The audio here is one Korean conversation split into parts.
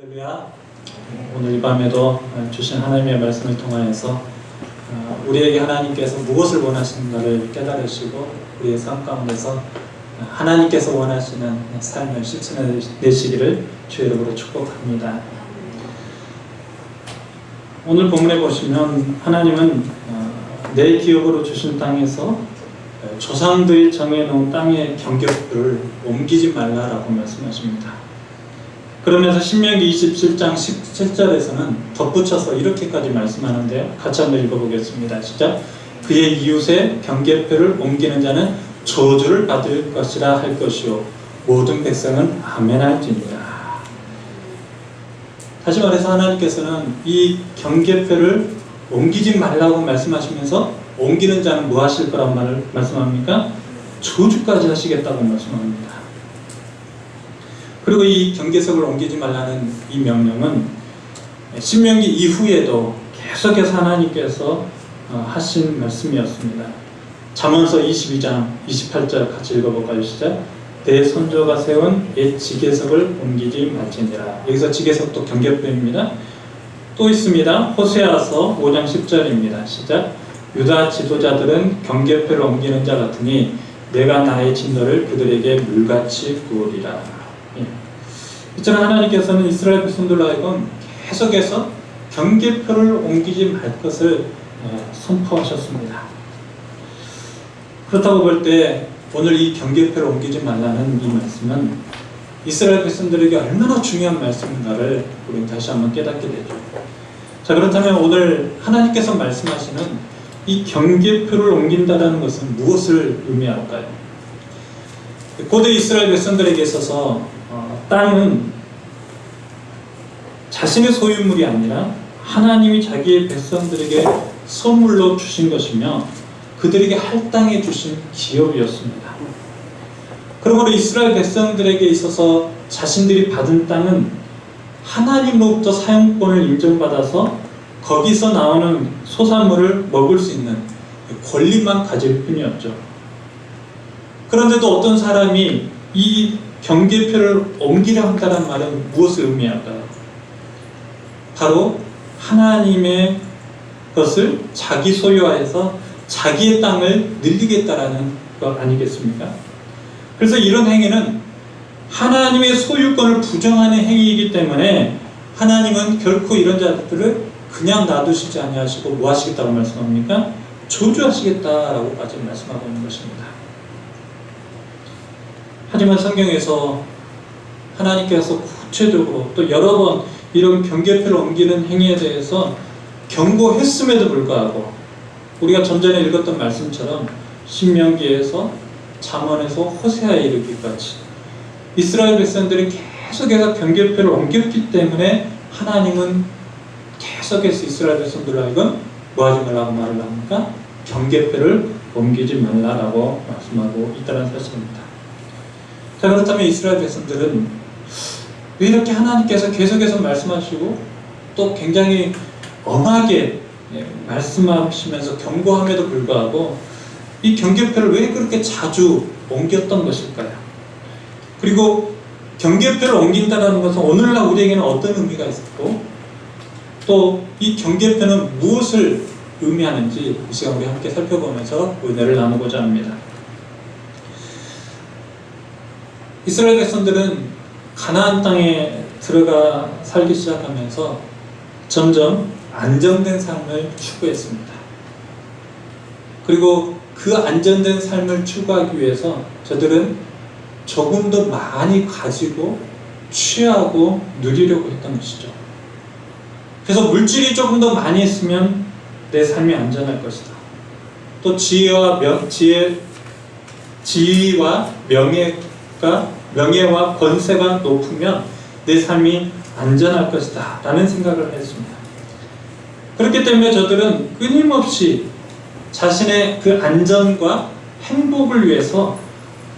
할렐루야. 오늘 이 밤에도 주신 하나님의 말씀을 통하여서 우리에게 하나님께서 무엇을 원하시는가를 깨달으시고 우리의 삶 가운데서 하나님께서 원하시는 삶을 실천해내시기를 주의 이름으로 축복합니다. 오늘 본문에 보시면 하나님은 내 기업으로 주신 땅에서 조상들이 정해놓은 땅의 경계를 옮기지 말라라고 말씀하십니다. 그러면서 신명기 27장 17절에서는 덧붙여서 이렇게까지 말씀하는데요. 같이 한번 읽어보겠습니다. 시작. 그의 이웃의 경계표를 옮기는 자는 저주를 받을 것이라 할 것이요 모든 백성은 아멘할지니라. 다시 말해서 하나님께서는 이 경계표를 옮기지 말라고 말씀하시면서 옮기는 자는 뭐 하실 거란 말을 말씀합니까? 저주까지 하시겠다고 말씀합니다. 그리고 이 경계석을 옮기지 말라는 이 명령은 신명기 이후에도 계속해서 하나님께서 하신 말씀이었습니다. 잠언서 22장 28절 같이 읽어볼까요? 시작. 내 선조가 세운 옛 지계석을 옮기지 말지니라. 여기서 지계석도 경계표입니다. 또 있습니다. 호세아서 5장 10절입니다. 시작. 유다 지도자들은 경계표를 옮기는 자 같으니 내가 나의 진노를 그들에게 물같이 부으리라. 이처럼 하나님께서는 이스라엘 백성들로 하여금 계속해서 경계표를 옮기지 말 것을 선포하셨습니다. 그렇다고 볼 때 오늘 이 경계표를 옮기지 말라는 이 말씀은 이스라엘 백성들에게 얼마나 중요한 말씀인가를 우리는 다시 한번 깨닫게 되죠. 자, 그렇다면 오늘 하나님께서 말씀하시는 이 경계표를 옮긴다는 것은 무엇을 의미할까요? 고대 이스라엘 백성들에게 있어서 땅은 자신의 소유물이 아니라 하나님이 자기의 백성들에게 선물로 주신 것이며 그들에게 할당해 주신 기업이었습니다. 그러므로 이스라엘 백성들에게 있어서 자신들이 받은 땅은 하나님으로부터 사용권을 인정받아서 거기서 나오는 소산물을 먹을 수 있는 권리만 가질 뿐이었죠. 그런데도 어떤 사람이 이 경계표를 옮기려 한다는 말은 무엇을 의미할까요? 바로 하나님의 것을 자기 소유화해서 자기의 땅을 늘리겠다라는 것 아니겠습니까? 그래서 이런 행위는 하나님의 소유권을 부정하는 행위이기 때문에 하나님은 결코 이런 자들을 그냥 놔두시지 아니하시고 뭐 하시겠다고 말씀합니까? 저주하시겠다라고까지 말씀하고 있는 것입니다. 하지만 성경에서 하나님께서 구체적으로 또 여러 번 이런 경계표를 옮기는 행위에 대해서 경고했음에도 불구하고 우리가 좀 전에 읽었던 말씀처럼 신명기에서 잠언에서 호세아에 이르기까지 이스라엘 백성들이 계속해서 경계표를 옮겼기 때문에 하나님은 계속해서 이스라엘 백성들로 하여금 뭐 하지 말라고 말을 합니까? 경계표를 옮기지 말라라고 말씀하고 있다는 사실입니다. 자, 그렇다면 이스라엘 백성들은 왜 이렇게 하나님께서 계속해서 말씀하시고 또 굉장히 엄하게 말씀하시면서 경고함에도 불구하고 이 경계표를 왜 그렇게 자주 옮겼던 것일까요? 그리고 경계표를 옮긴다는 것은 오늘날 우리에게는 어떤 의미가 있었고 또 이 경계표는 무엇을 의미하는지 이 시간 우리 함께 살펴보면서 은혜를 나누고자 합니다. 이스라엘 백성들은 가나안 땅에 들어가 살기 시작하면서 점점 안정된 삶을 추구했습니다. 그리고 그 안정된 삶을 추구하기 위해서 저들은 조금 더 많이 가지고 취하고 누리려고 했던 것이죠. 그래서 물질이 조금 더 많이 있으면 내 삶이 안전할 것이다. 또 지혜와 명예와 권세가 높으면 내 삶이 안전할 것이다 라는 생각을 했습니다. 그렇기 때문에 저들은 끊임없이 자신의 그 안전과 행복을 위해서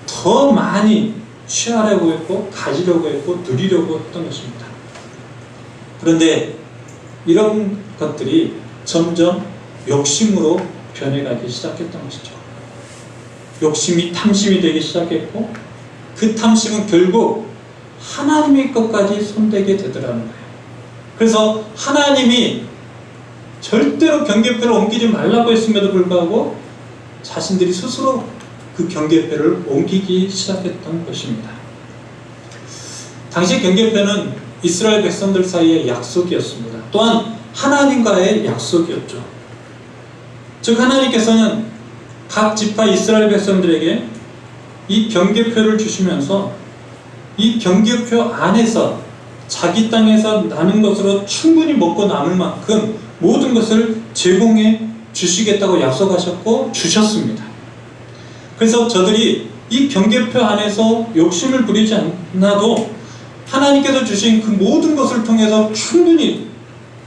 더 많이 취하려고 했고 가지려고 했고 누리려고 했던 것입니다. 그런데 이런 것들이 점점 욕심으로 변해가기 시작했던 것이죠. 욕심이 탐심이 되기 시작했고 그 탐심은 결국 하나님의 것까지 손대게 되더라는 거예요. 그래서 하나님이 절대로 경계표를 옮기지 말라고 했음에도 불구하고 자신들이 스스로 그 경계표를 옮기기 시작했던 것입니다. 당시 경계표는 이스라엘 백성들 사이의 약속이었습니다. 또한 하나님과의 약속이었죠. 즉 하나님께서는 각 지파 이스라엘 백성들에게 이 경계표를 주시면서 이 경계표 안에서 자기 땅에서 나는 것으로 충분히 먹고 남을 만큼 모든 것을 제공해 주시겠다고 약속하셨고 주셨습니다. 그래서 저들이 이 경계표 안에서 욕심을 부리지 않아도 하나님께서 주신 그 모든 것을 통해서 충분히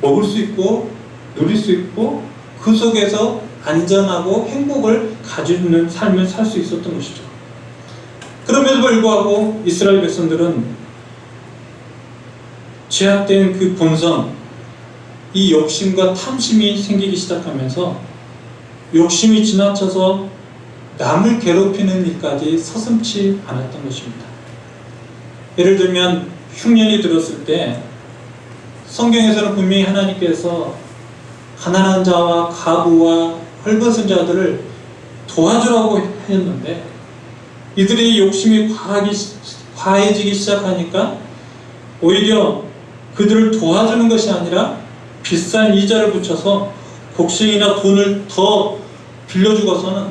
먹을 수 있고 누릴 수 있고 그 속에서 안전하고 행복을 가지는 삶을 살 수 있었던 것이죠. 그럼에도 불구하고 이스라엘 백성들은 죄악된 그 본성, 이 욕심과 탐심이 생기기 시작하면서 욕심이 지나쳐서 남을 괴롭히는 일까지 서슴지 않았던 것입니다. 예를 들면 흉년이 들었을 때 성경에서는 분명히 하나님께서 가난한 자와 과부와 헐벗은 자들을 도와주라고 했는데 이들의 욕심이 과해지기 시작하니까 오히려 그들을 도와주는 것이 아니라 비싼 이자를 붙여서 곡식이나 돈을 더 빌려주고서는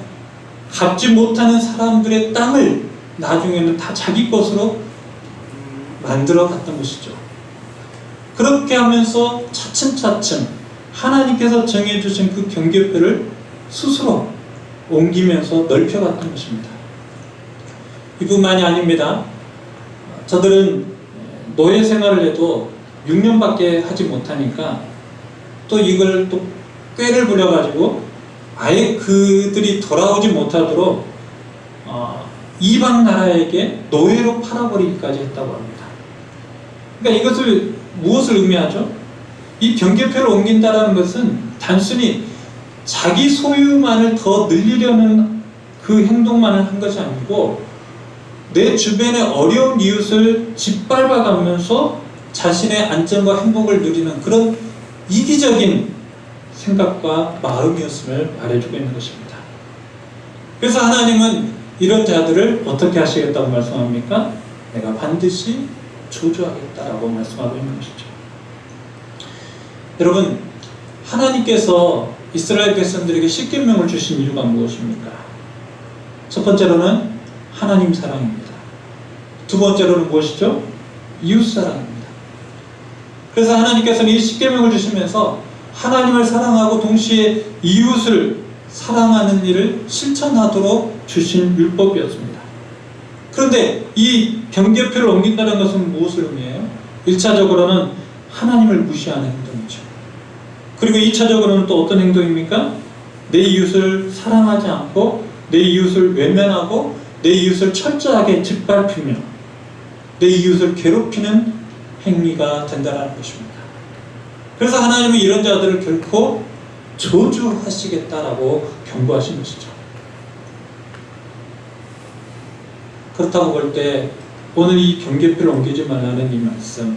갚지 못하는 사람들의 땅을 나중에는 다 자기 것으로 만들어 갔던 것이죠. 그렇게 하면서 차츰차츰 하나님께서 정해주신 그 경계표를 스스로 옮기면서 넓혀갔던 것입니다. 이뿐만이 아닙니다. 저들은 노예 생활을 해도 6년밖에 하지 못하니까 또 이걸 또 꾀를 부려가지고 아예 그들이 돌아오지 못하도록 이방 나라에게 노예로 팔아버리기까지 했다고 합니다. 그러니까 이것을 무엇을 의미하죠? 이 경계표를 옮긴다는 것은 단순히 자기 소유만을 더 늘리려는 그 행동만을 한 것이 아니고 내 주변의 어려운 이웃을 짓밟아가면서 자신의 안전과 행복을 누리는 그런 이기적인 생각과 마음이었음을 말해주고 있는 것입니다. 그래서 하나님은 이런 자들을 어떻게 하시겠다고 말씀합니까? 내가 반드시 저주하겠다라고 말씀하고 있는 것이죠. 여러분, 하나님께서 이스라엘 백성들에게 십계명을 주신 이유가 무엇입니까? 첫 번째로는 하나님 사랑입니다. 두 번째로는 무엇이죠? 이웃 사랑입니다. 그래서 하나님께서는 이 십계명을 주시면서 하나님을 사랑하고 동시에 이웃을 사랑하는 일을 실천하도록 주신 율법이었습니다. 그런데 이 경계표를 옮긴다는 것은 무엇을 의미해요? 1차적으로는 하나님을 무시하는 행동이죠. 그리고 2차적으로는 또 어떤 행동입니까? 내 이웃을 사랑하지 않고 내 이웃을 외면하고 내 이웃을 철저하게 짓밟히며 내 이웃을 괴롭히는 행위가 된다는 것입니다. 그래서 하나님은 이런 자들을 결코 저주하시겠다라고 경고하신 것이죠. 그렇다고 볼 때 오늘 이 경계표를 옮기지 말라는 이 말씀,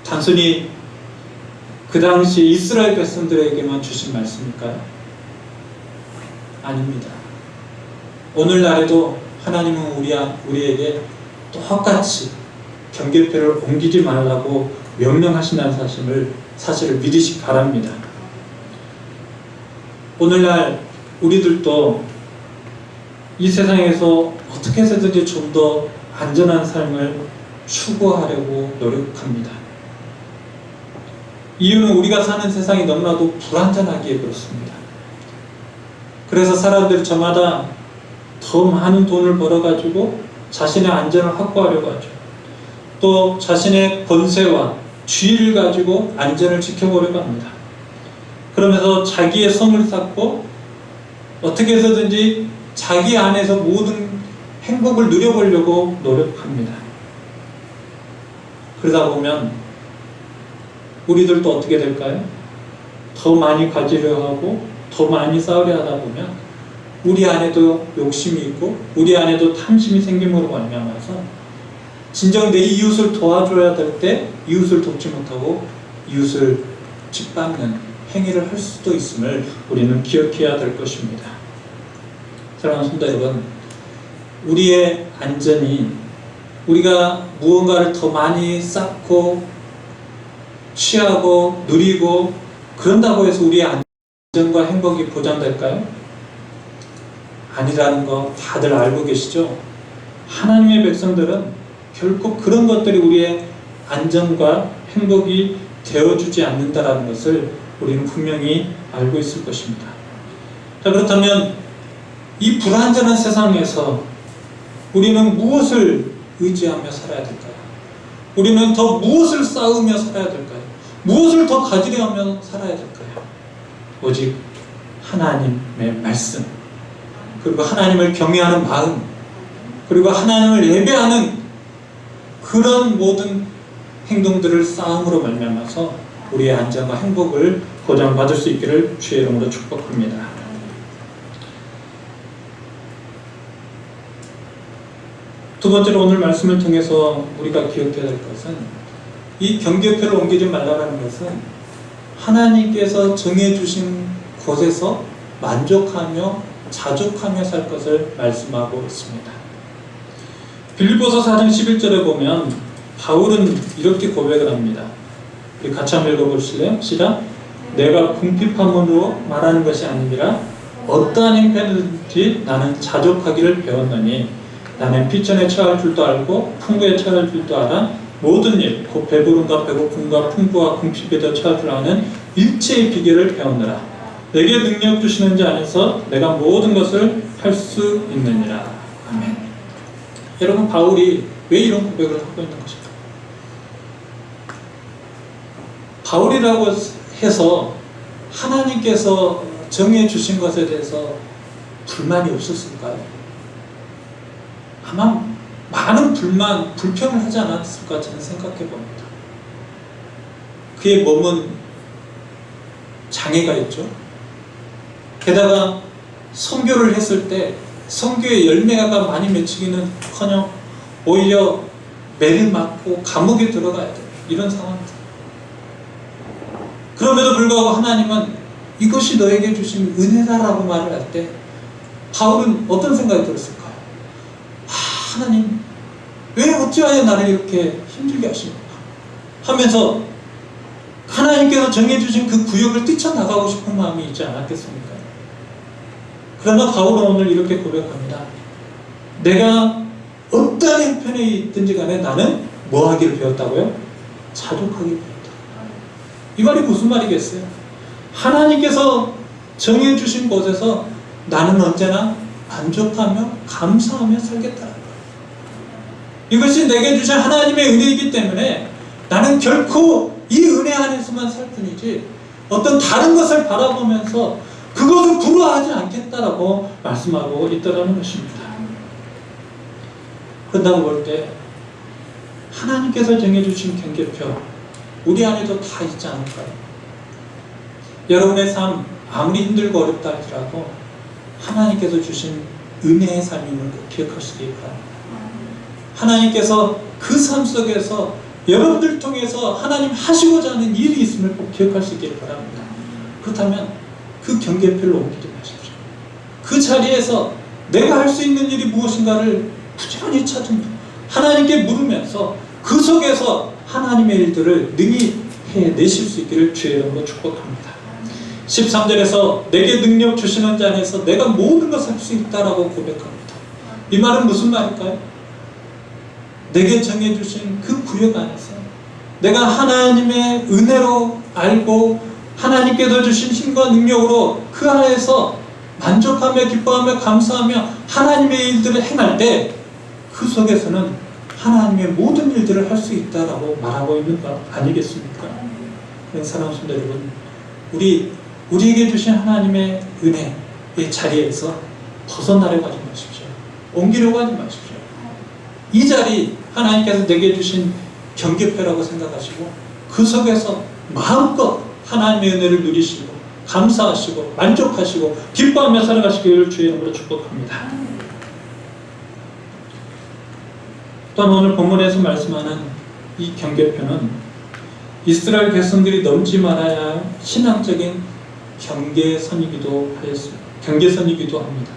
단순히 그 당시 이스라엘 백성들에게만 주신 말씀일까요? 아닙니다. 오늘날에도 하나님은 우리에게 똑같이 경계표를 옮기지 말라고 명령하신다는 사실을 믿으시기 바랍니다. 오늘날 우리들도 이 세상에서 어떻게 해서든지 좀 더 안전한 삶을 추구하려고 노력합니다. 이유는 우리가 사는 세상이 너무나도 불안전하기에 그렇습니다. 그래서 사람들이 저마다 더 많은 돈을 벌어가지고 자신의 안전을 확보하려고 하죠. 또 자신의 권세와 지위를 가지고 안전을 지켜보려고 합니다. 그러면서 자기의 성을 쌓고 어떻게 해서든지 자기 안에서 모든 행복을 누려보려고 노력합니다. 그러다 보면 우리들도 어떻게 될까요? 더 많이 가지려 하고 더 많이 쌓으려 하다 보면 우리 안에도 욕심이 있고 우리 안에도 탐심이 생김으로 말미암아서 진정 내 이웃을 도와줘야 될 때 이웃을 돕지 못하고 이웃을 짓밟는 행위를 할 수도 있음을 우리는 기억해야 될 것입니다. 사랑하는 성도 여러분, 우리의 안전이 우리가 무언가를 더 많이 쌓고 취하고 누리고 그런다고 해서 우리의 안전과 행복이 보장될까요? 아니라는 거 다들 알고 계시죠? 하나님의 백성들은 결코 그런 것들이 우리의 안전과 행복이 되어주지 않는다는 것을 우리는 분명히 알고 있을 것입니다. 자, 그렇다면 이 불안전한 세상에서 우리는 무엇을 의지하며 살아야 될까요? 우리는 더 무엇을 쌓으며 살아야 될까요? 무엇을 더 가지려 하며 살아야 될까요? 오직 하나님의 말씀, 그리고 하나님을 경외하는 마음, 그리고 하나님을 예배하는 그런 모든 행동들을 쌓음으로 말미암아서 우리의 안전과 행복을 보장받을 수 있기를 주의 이름으로 축복합니다. 두 번째로 오늘 말씀을 통해서 우리가 기억해야 될 것은 이 경계표를 옮기지 말라는 것은 하나님께서 정해주신 곳에서 만족하며 자족하며 살 것을 말씀하고 있습니다. 빌립보서 4장 11절에 보면 바울은 이렇게 고백을 합니다. 우리 같이 한번 읽어보실래요? 시작. 내가 궁핍함으로 말하는 것이 아니라 어떠한 행편이든지 나는 자족하기를 배웠노니 나는 피천에 처할 줄도 알고 풍부에 처할 줄도 알아 모든 일, 곧 배부름과 배고픔과 풍부와 궁핍에도 처할 줄 아는 일체의 비결을 배웠노라. 내게 능력 주시는 자 안에서 내가 모든 것을 할 수 있느니라. 아멘. 여러분, 바울이 왜 이런 고백을 하고 있는 것일까? 바울이라고 해서 하나님께서 정해주신 것에 대해서 불만이 없었을까요? 아마 많은 불평을 하지 않았을까 저는 생각해 봅니다. 그의 몸은 장애가 있죠. 게다가 선교를 했을 때 선교의 열매가 많이 맺히기는커녕 오히려 매를 맞고 감옥에 들어가야 돼요. 이런 상황입니다. 그럼에도 불구하고 하나님은 이것이 너에게 주신 은혜다라고 말을 할 때 바울은 어떤 생각이 들었을까요? 하나님, 왜 어찌하여 나를 이렇게 힘들게 하십니까? 하면서 하나님께서 정해주신 그 구역을 뛰쳐나가고 싶은 마음이 있지 않았겠습니까? 그러나 바울은 오늘 이렇게 고백합니다. 내가 어떤 형편에 있든지 간에 나는 뭐 하기를 배웠다고요? 자족하기를 배웠다. 이 말이 무슨 말이겠어요? 하나님께서 정해주신 곳에서 나는 언제나 만족하며 감사하며 살겠다는 거예요. 이것이 내게 주신 하나님의 은혜이기 때문에 나는 결코 이 은혜 안에서만 살 뿐이지 어떤 다른 것을 바라보면서 그것을 부러워하지 않겠다라고 말씀하고 있다는 것입니다. 그런다고 볼 때 하나님께서 정해주신 경계표 우리 안에도 다 있지 않을까요? 여러분의 삶 아무리 힘들고 어렵다 할지라도 하나님께서 주신 은혜의 삶임을 꼭 기억하시기 바랍니다. 하나님께서 그 삶 속에서 여러분들 통해서 하나님 하시고자 하는 일이 있음을 꼭 기억하시기 바랍니다. 그렇다면 그 경계표를 옮기지 마십시오. 그 자리에서 내가 할 수 있는 일이 무엇인가를 부지런히 찾은 하나님께 물으면서 그 속에서 하나님의 일들을 능히 해내실 수 있기를 주의 이름으로 축복합니다. 13절에서 내게 능력 주시는 자 안에서 내가 모든 것을 할 수 있다라고 고백합니다. 이 말은 무슨 말일까요? 내게 정해주신 그 구역 안에서 내가 하나님의 은혜로 알고 하나님께서 주신 힘과 능력으로 그 안에서 만족하며 기뻐하며 감사하며 하나님의 일들을 행할 때 그 속에서는 하나님의 모든 일들을 할 수 있다라고 말하고 있는 거 아니겠습니까? 사랑하는 성도 여러분, 우리에게 주신 하나님의 은혜의 자리에서 벗어나려고 하지 마십시오. 옮기려고 하지 마십시오. 이 자리 하나님께서 내게 주신 경계표라고 생각하시고 그 속에서 마음껏 하나님의 은혜를 누리시고 감사하시고 만족하시고 기뻐하며 살아가시기를 주의 이름으로 축복합니다. 또한 오늘 본문에서 말씀하는 이 경계표는 이스라엘 백성들이 넘지 말아야 할 신앙적인 경계선이기도 합니다.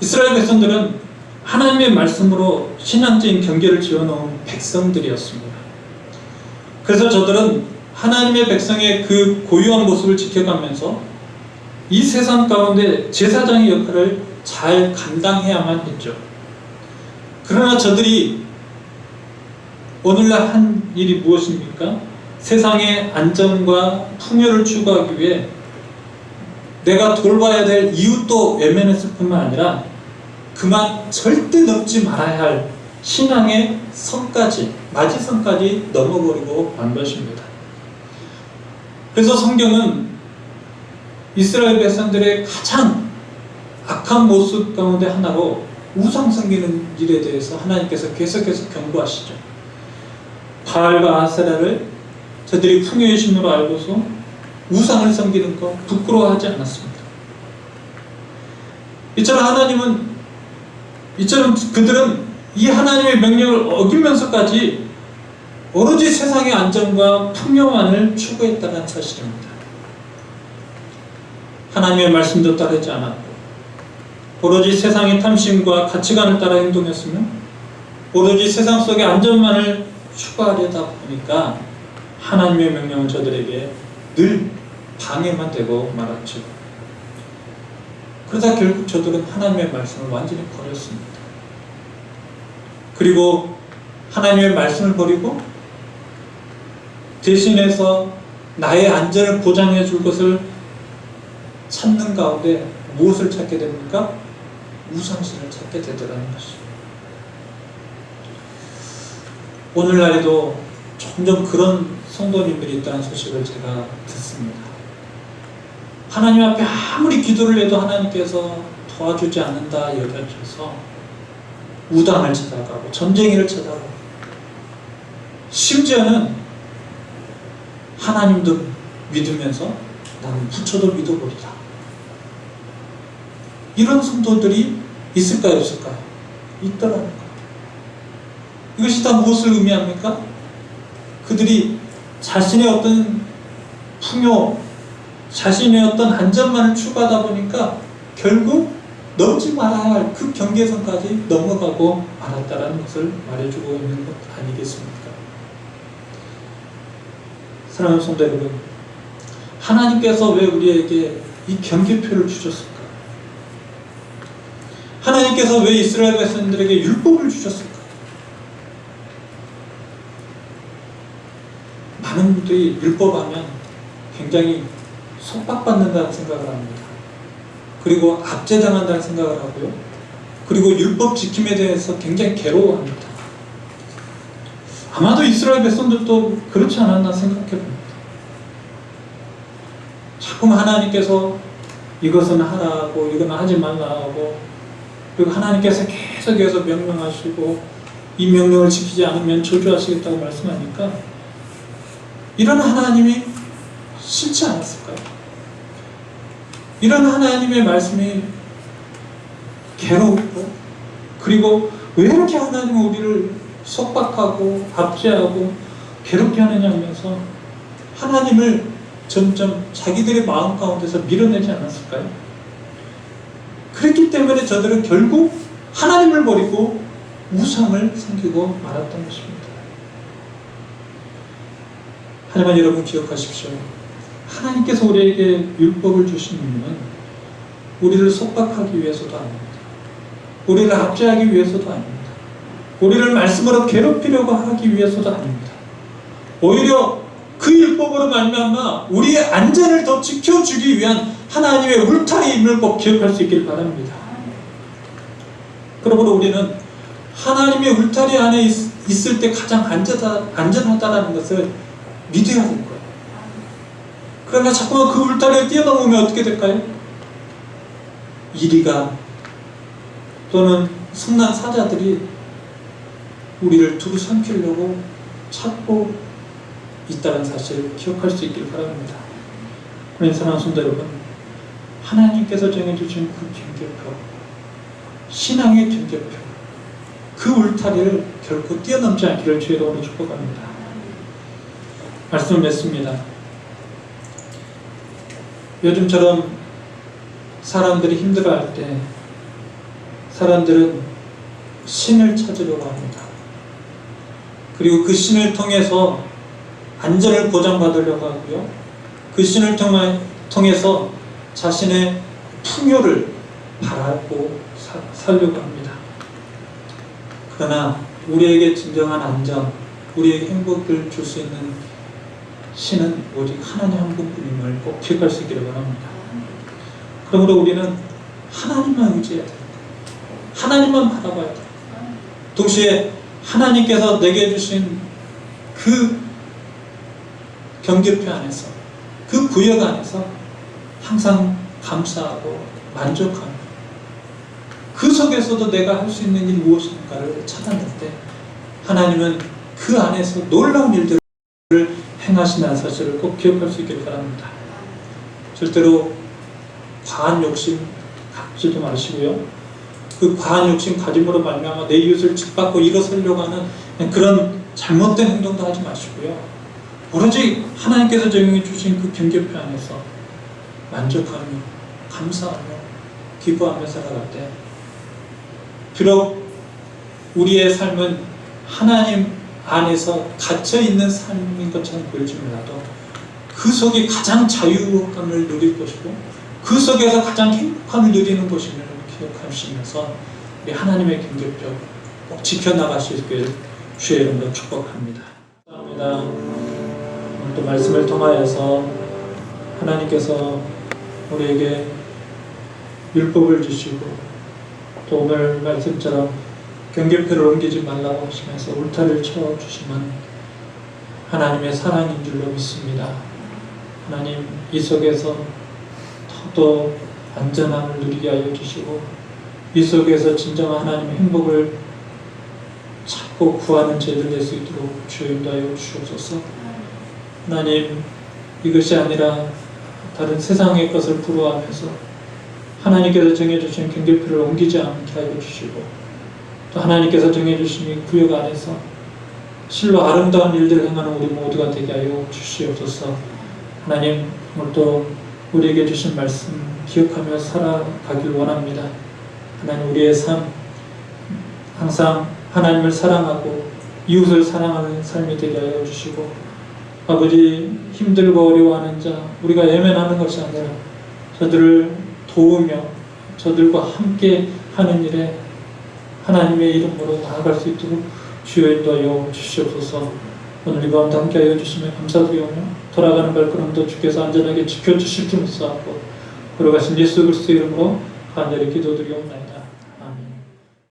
이스라엘 백성들은 하나님의 말씀으로 신앙적인 경계를 지어놓은 백성들이었습니다. 그래서 저들은 하나님의 백성의 그 고유한 모습을 지켜가면서 이 세상 가운데 제사장의 역할을 잘 감당해야만 했죠. 그러나 저들이 오늘날 한 일이 무엇입니까? 세상의 안정과 풍요를 추구하기 위해 내가 돌봐야 될 이웃도 외면했을 뿐만 아니라 그만 절대 넘지 말아야 할 신앙의 선까지, 마지선까지 넘어버리고 만 것입니다. 그래서 성경은 이스라엘 백성들의 가장 악한 모습 가운데 하나로 우상 섬기는 일에 대해서 하나님께서 계속해서 경고하시죠. 바알과 아세라를 저들이 풍요의 신으로 알고서 우상을 섬기는 것 부끄러워하지 않았습니다. 이처럼 그들은 이 하나님의 명령을 어기면서까지 오로지 세상의 안정과 풍요만을 추구했다는 사실입니다. 하나님의 말씀도 따르지 않았고 오로지 세상의 탐심과 가치관을 따라 행동했으며 오로지 세상 속의 안전만을 추구하려다 보니까 하나님의 명령은 저들에게 늘 방해만 되고 말았죠. 그러다 결국 저들은 하나님의 말씀을 완전히 버렸습니다. 그리고 하나님의 말씀을 버리고 대신해서 나의 안전을 보장해 줄 것을 찾는 가운데 무엇을 찾게 됩니까? 우상신을 찾게 되더라는 것이죠. 오늘날에도 점점 그런 성도님들이 있다는 소식을 제가 듣습니다. 하나님 앞에 아무리 기도를 해도 하나님께서 도와주지 않는다 여겨져서 우당을 찾아가고 점쟁이를 찾아가고 심지어는 하나님도 믿으면서 나는 부처도 믿어버리라. 이런 성도들이 있을까요, 없을까요? 있더라는 거예요. 이것이 다 무엇을 의미합니까? 그들이 자신의 어떤 풍요, 자신의 어떤 안전만을 추구하다 보니까 결국 넘지 말아야 할 그 경계선까지 넘어가고 말았다라는 것을 말해주고 있는 것 아니겠습니까? 사랑하는 성도 여러분, 하나님께서 왜 우리에게 이 경계표를 주셨을까? 하나님께서 왜 이스라엘 백성들에게 율법을 주셨을까? 많은 분들이 율법하면 굉장히 속박받는다는 생각을 합니다. 그리고 압제당한다는 생각을 하고요. 그리고 율법 지킴에 대해서 굉장히 괴로워합니다. 아마도 이스라엘 백성들도 그렇지 않았나 생각해 봅니다. 자꾸 하나님께서 이것은 하라고 이건 하지 말라고, 그리고 하나님께서 계속해서 명령하시고 이 명령을 지키지 않으면 저주하시겠다고 말씀하니까 이런 하나님이 싫지 않았을까요? 이런 하나님의 말씀이 괴롭고, 그리고 왜 이렇게 하나님은 우리를 속박하고 압제하고 괴롭게 하느냐 하면서 하나님을 점점 자기들의 마음 가운데서 밀어내지 않았을까요? 그랬기 때문에 저들은 결국 하나님을 버리고 우상을 섬기고 말았던 것입니다. 하지만 여러분 기억하십시오. 하나님께서 우리에게 율법을 주신 이유는 우리를 속박하기 위해서도 아닙니다. 우리를 압제하기 위해서도 아닙니다. 우리를 말씀으로 괴롭히려고 하기 위해서도 아닙니다. 오히려 그 율법으로 말미암아 우리의 안전을 더 지켜주기 위한 하나님의 울타리임을 꼭 기억할 수 있길 바랍니다. 그러므로 우리는 하나님의 울타리 안에 있을 때 가장 안전하다는 것을 믿어야 될 거예요. 그러나 자꾸만 그 울타리를 뛰어넘으면 어떻게 될까요? 이리가 또는 성난 사자들이 우리를 두루 삼키려고 찾고 있다는 사실을 기억할 수 있길 바랍니다. 그러니 사랑하는 성도 여러분, 하나님께서 정해주신 그 경계표, 신앙의 경계표, 그 울타리를 결코 뛰어넘지 않기를 주의 이름으로 축복합니다. 말씀을 맺습니다. 요즘처럼 사람들이 힘들어할 때 사람들은 신을 찾으려고 합니다. 그리고 그 신을 통해서 안전을 보장받으려고 하고요. 그 신을 통해서 자신의 풍요를 바라고 살려고 합니다. 그러나 우리에게 진정한 안전, 우리에게 행복을 줄 수 있는 신은 오직 하나님 한 분뿐임을 꼭 기억할 수 있기를 바랍니다. 그러므로 우리는 하나님만 의지해야 됩니다. 하나님만 바라봐야 됩니다. 동시에 하나님께서 내게 주신 그 경계표 안에서, 그 구역 안에서 항상 감사하고 만족하며 그 속에서도 내가 할 수 있는 일이 무엇인가를 찾아낼 때 하나님은 그 안에서 놀라운 일들을 행하시는 사실을 꼭 기억할 수 있기를 바랍니다. 절대로 과한 욕심 갖지도 마시고요. 그 과한 욕심 가짐으로 말미암아 내 이웃을 짓밟고 일어서려고 하는 그런 잘못된 행동도 하지 마시고요. 오로지 하나님께서 적용해 주신 그 경계표 안에서 만족하며 감사하며 기뻐하며 살아갈 때 비록 우리의 삶은 하나님 안에서 갇혀있는 삶인 것처럼 보일지 몰라도 그 속에 가장 자유감을 누릴 것이고 그 속에서 가장 행복함을 누리는 것임을 기억하시면서 우리 하나님의 경계표 꼭 지켜나가시길 주의 이름으로 축복합니다. 감사합니다. 오늘 또 말씀을 통하여서 하나님께서 우리에게 율법을 주시고 또 오늘 말씀처럼 경계표를 옮기지 말라고 하시면서 울타리를 쳐주시면 하나님의 사랑인 줄로 믿습니다. 하나님 이 속에서 더 안전함을 누리게 하여 주시고 이 속에서 진정한 하나님의 행복을 찾고 구하는 저희들 될 수 있도록 주여 인도하여 주옵소서. 하나님 이것이 아니라 다른 세상의 것을 부러워하면서 하나님께서 정해주신 경계표를 옮기지 않게 하여 주시고 또 하나님께서 정해주신 이 구역 안에서 실로 아름다운 일들을 행하는 우리 모두가 되게 하여 주시옵소서. 하나님 오늘도 우리에게 주신 말씀 기억하며 살아가길 원합니다. 하나님 우리의 삶 항상 하나님을 사랑하고 이웃을 사랑하는 삶이 되게 하여 주시고 아버지 힘들고 어려워하는 자 우리가 외면하는 것이 아니라 저들을 도우며 저들과 함께 하는 일에 하나님의 이름으로 나아갈 수 있도록 주여 인도하여 주시옵소서. 오늘 이 밤도 함께하여 주시며 감사드리오며 돌아가는 발걸음도 주께서 안전하게 지켜주실 줄 믿사옵고 걸어가신 예수 그리스도의 이름으로 간절히 기도드리옵나이다.